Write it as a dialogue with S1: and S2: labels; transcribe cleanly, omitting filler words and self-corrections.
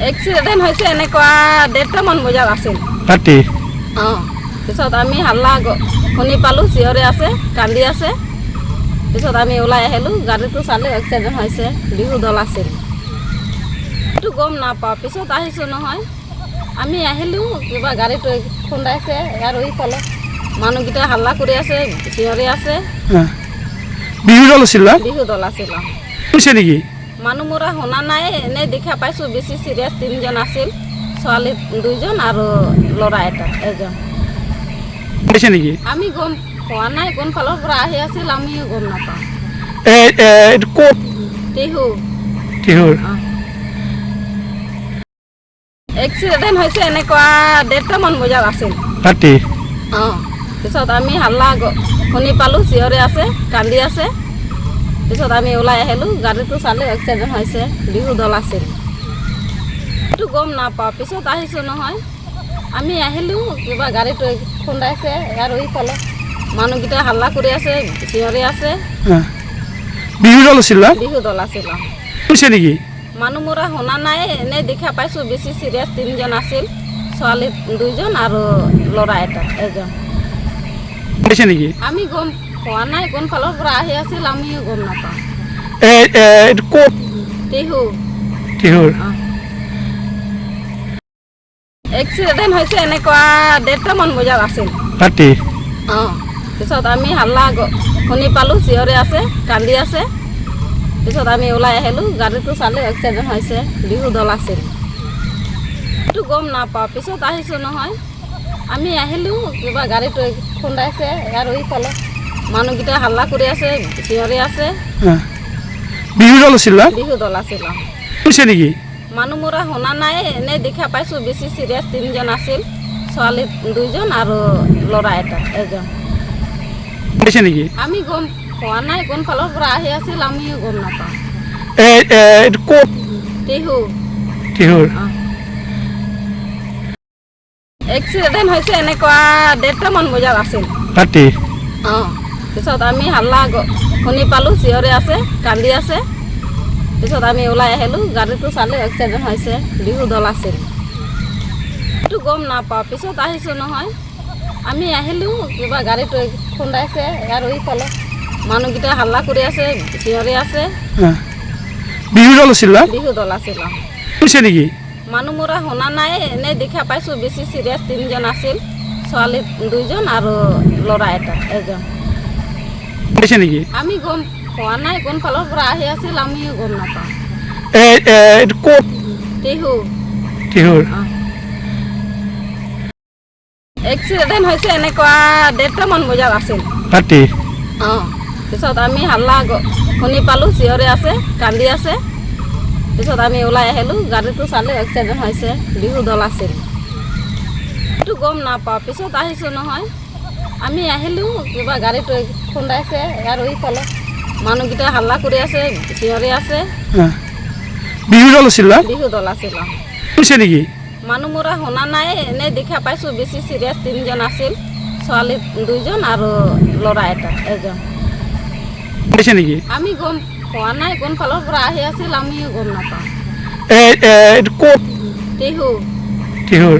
S1: Accident হৈছে এনেকুৱা 1:30মান বজাত আছিল
S2: ৰাতি।
S1: পিছত আমি হাল্লা শুনি পালোঁ, চিঞৰি আছে, কান্দি আছে। পিছত আমি ওলাই আহিলোঁ, গাড়ীটো চালোঁ, এক্সিডেণ্ট হৈছে, বিহু দল আছিল। এইটো গম নাপাওঁ, পিছত আহিছোঁ নহয়। আমি আহিলোঁ, কিবা গাড়ীটো খুন্দাইছে আৰু ইফালে মানুহকেইটা হাল্লা কৰি আছে, চিঞৰি আছে।
S2: বিহু দল আছিল না?
S1: বিহু দল আছিল।
S2: হৈছে নেকি?
S1: মানুহ মৰা শুনা নাই, এনেই দেখা পাইছোঁ। বেছি চিৰিয়াছ 3জন আছিল, ছোৱালী 2জন আৰু ল'ৰা এজন।
S2: হৈছে নেকি?
S1: আমি গম পোৱা নাই, কোন ফালৰ পৰা আহি আছিল, আমিও গম নাপাওঁ।
S2: এইটো ক'ত?
S1: টিহু।
S2: টিহুৰ।
S1: এক্সিডেণ্ট হৈছে এনেকুৱা 1:30মান বজাত আছিল
S2: ৰাতি।
S1: পিছত আমি হাল্লা শুনি পালোঁ, চিঞৰি আছে, কান্দি আছে। পিছত আমি ওলাই আহিলোঁ, গাড়ীটো চালোঁ, এক্সিডেণ্ট হৈছে, বিহু দল আছিল। এইটো গম নাপাওঁ, পিছত আহিছোঁ নহয়। আমি আহিলোঁ, কিবা গাড়ীটো খুন্দাইছে আৰু ইফালে মানুহকেইটা হাল্লা কৰি আছে, চিঞৰি আছে।
S2: বিহু দল আছিল না?
S1: বিহু দল আছিল।
S2: হৈছে নেকি?
S1: মানুহ মৰা শুনা নাই, এনেই দেখা পাইছোঁ। বেছি চিৰিয়াছ 3জন আছিল, ছোৱালী 2জন আৰু ল'ৰা এজন।
S2: হৈছে নেকি?
S1: আমি গম পোৱা নাই, কোন ফালৰ পৰা আহি আছিল, আমিও গম নাপাওঁ।
S2: এইটো ক'ত?
S1: টিহু।
S2: টিহুৰ।
S1: এক্সিডেণ্ট হৈছে এনেকুৱা 1:30মান বজাত আছিল
S2: ৰাতি।
S1: পিছত আমি হাল্লা শুনি পালোঁ, চিঞৰি আছে, কান্দি আছে। পিছত আমি ওলাই আহিলোঁ, গাড়ীটো চালোঁ, এক্সিডেণ্ট হৈছে, বিহু দল আছিল। এইটো গম নাপাওঁ, পিছত আহিছোঁ নহয়। আমি আহিলোঁ, কিবা গাড়ীটো খুন্দাইছে আৰু ইফালে মানুহকেইটা হাল্লা কৰি আছে, চিঞৰি আছে।
S2: বিহু দল আছিল না?
S1: বিহু দল আছিল।
S2: হৈছে নেকি?
S1: মানুহ মৰা শুনা নাই, এনেই দেখা পাইছোঁ। বেছি চিৰিয়াছ 3জন আছিল, ছোৱালী 2জন আৰু ল'ৰা এজন।
S2: হৈছে নেকি?
S1: আমি গম পোৱা নাই, কোন ফালৰ পৰা আহি আছিল, আমিও গম নাপাওঁ।
S2: এইটো ক'ত?
S1: টিহু।
S2: টিহুৰ।
S1: এক্সিডেণ্ট হৈছে এনেকুৱা 1:30মান বজাত আছিল
S2: ৰাতি।
S1: পিছত আমি হাল্লা শুনি পালোঁ, চিঞৰি আছে, কান্দি আছে। পিছত আমি ওলাই আহিলোঁ, গাড়ীটো চালোঁ, এক্সিডেণ্ট হৈছে, বিহু দল আছিল। এইটো গম নাপাওঁ, পিছত আহিছোঁ নহয়। আমি আহিলোঁ, কিবা গাড়ীটো খুন্দাইছে আৰু ইফালে মানুহকেইটা হাল্লা কৰি আছে, চিঞৰি আছে।
S2: বিহু দল আছিল না?
S1: বিহু দল আছিল।
S2: হৈছে নেকি?
S1: মানুহ মৰা শুনা নাই, এনেই দেখা পাইছোঁ। বেছি চিৰিয়াছ 3জন আছিল, ছোৱালী 2জন আৰু ল'ৰা এজন।
S2: হৈছে নেকি?
S1: আমি গম পোৱা নাই, কোন ফালৰ পৰা আহি আছিল, আমিও গম নাপাওঁ।
S2: এইটো ক'ত?
S1: টিহু।
S2: টিহুৰ।
S1: এক্সিডেণ্ট হৈছে এনেকুৱা 1:30মান বজাত আছিল
S2: ৰাতি।
S1: পিছত আমি হাল্লা শুনি পালোঁ, চিঞৰি আছে, কান্দি আছে। পিছত আমি ওলাই আহিলোঁ, গাড়ীটো চালোঁ, এক্সিডেণ্ট হৈছে, বিহু দল আছিল। এইটো গম নাপাওঁ, পিছত আহিছোঁ নহয়। আমি আহিলোঁ, কিবা গাড়ীটো খুন্দাইছে আৰু ইফালে মানুহকেইটা হাল্লা কৰি আছে, চিঞৰি আছে।
S2: বিহু দল আছিল না?
S1: বিহু দল আছিল।
S2: হৈছে নেকি?
S1: মানুহ মৰা শুনা নাই, এনেই দেখা পাইছোঁ। বেছি চিৰিয়াছ 3জন আছিল, ছোৱালী 2জন আৰু ল'ৰা এজন।
S2: হৈছে নেকি?
S1: আমি গম পোৱা নাই, কোন ফালৰ পৰা আহি আছিল, আমিও গম নাপাওঁ।
S2: এইটো ক'ত?
S1: টিহু।
S2: টিহুৰ।